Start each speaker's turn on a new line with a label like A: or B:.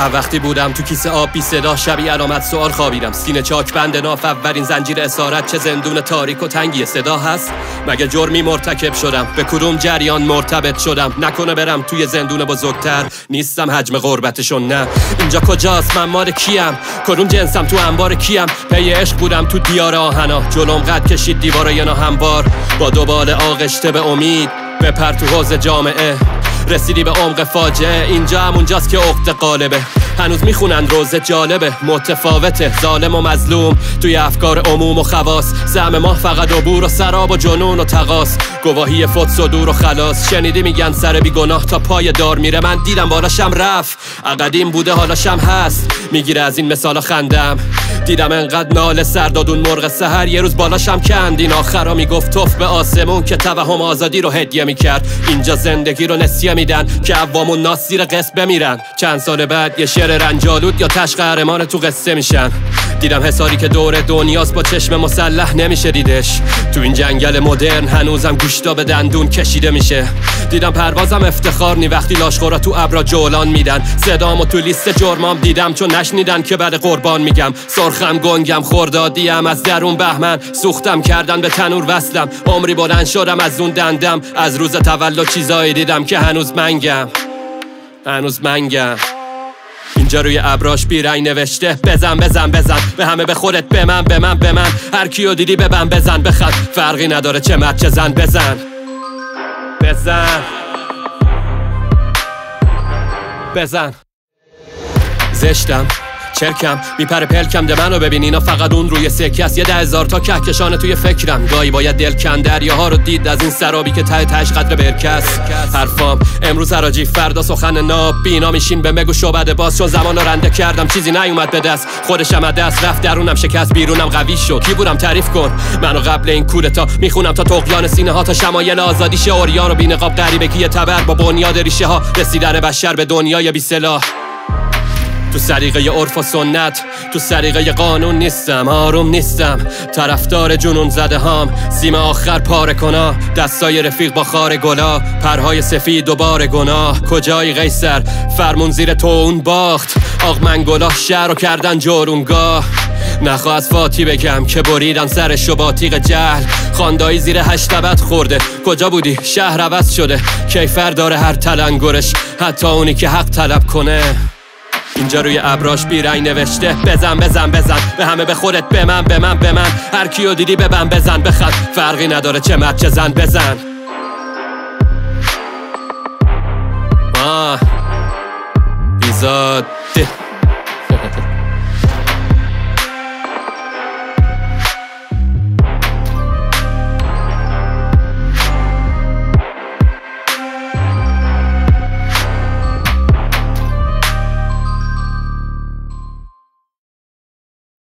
A: وقتی بودم تو کیسه آب بی صدا، شبیه علامت سوال خوابیدم. سینه چاک بند ناف، اولین زنجیر اسارت. چه زندون تاریک و تنگی صدا هست؟ مگه جرمی مرتکب شدم؟ به کدوم جریان مرتبط شدم؟ نکنه برم توی زندون بزرگتر؟ نیستم حجم غربتشون، نه. اینجا کجاست؟ من مال کیم؟ کدوم جنسم تو انبار کیم؟ پی عشق بودم تو دیار آهنا، جلوم قد کشید دیوارای ناهموار. با دوبال آغشته به امید بپر تو حوض جامعه، رسیدی به عمق فاجعه. اینجا همونجاست که عقد قالبه، هنوز میخونن روزه جالبه. متفاوته ظالم و مظلوم توی افکار عموم و خواص. زعم ما فقط عبور و سراب و جنون و تقاص، گواهی فوت صدور و خلاص. شنیدی میگن سر بی گناه تا پای دار میره، من دیدم بالاشم رفت، قدیم بوده حالاشم هست. میگیره از این مثالا خندم، دیدم انقدر ناله سر دادون مرغ سحر، یه روز بالاشم کند. این آخرا میگفت توف به آسمون که توهم آزادی رو هدیه میکرد. اینجا زندگی رو نسیه میدن که عوام و ناس زیر قسط بمیرن. چند سال بعد یه شعر رنجالود یا تش قهرمان تو قصه میشن. دیدم حساری که دور دنیاست با چشم مسلح نمیشه دیدش. تو این جنگل مدرن هنوزم گوشتا به دندون کشیده میشه. دیدم پروازم افتخار نی وقتی لاشخورا تو ابرا جولان میدن. صدامو تو لیست جرمام دیدم چون نشنیدن که بعد قربان میگم. سرخم گنگم خوردادیم از درون بهمن، سوختم کردن به تنور وصلم. عمری بلند شدم از اون دندم، از روز تولد چیزایی دیدم که هنوز منگم. اینجا روی ابراش بیرنگ نوشته بزن بزن بزن، به همه به خودت، به من به من به من. هر کیو دیدی ببن بزن بخند، فرقی نداره چه مرد چه زن. بزن بزن بزن. زشتم چرکم میپره پلکم، ده منو ببین اینا فقط اون روی سکه است. یه 10,000 تا کهکشانه توی فکرم، گاهی باید دل کن دریاها رو دید از این سرابی که ته تهش قدر برکس. حرفام امروز حراجی فردا سخن ناب، بینا میشین به مگو شعبده باز. چون زمان رو رنده کردم چیزی نیومد به دست، خودشم از دست رفت، درونم شکست بیرونم قوی شد. کی بودم تعریف کن منو قبل این کودتا؟ میخونم تا طغیان سینه ها، تا شمایل آزادی شه اوریان و بی نقاب غریبگی تبر با بنیاد ریشه ها. رسیدن بشر به دنیای بی سلاح، تو سریقه عرف و سنت، تو سریقه قانون نیستم. آروم نیستم، طرفدار جنون زده هام. سیم آخر پاره کنا، دستای رفیق با خار گلا. پرهای سفید دوباره گناه، کجایی قیصر؟ فرمون زیر تو اون باخت. آق من گلاه شهر رو کردن جورونگاه. نخواه از فاتی بگم که بریدن سرشو با تیغ جهل. خاندایی زیر 8 ابد خورده، کجا بودی؟ شهر عوض شده، کیفر داره هر تلنگرش، حتی اونی که حق طلب کنه. اینجا روی ابراش بیرنگ نوشته بزن بزن بزن، به همه به خودت، به من به من به من. هر کیو دیدی ببن بزن بخند، فرقی نداره چه مرد چه زن. بزن بیزاده.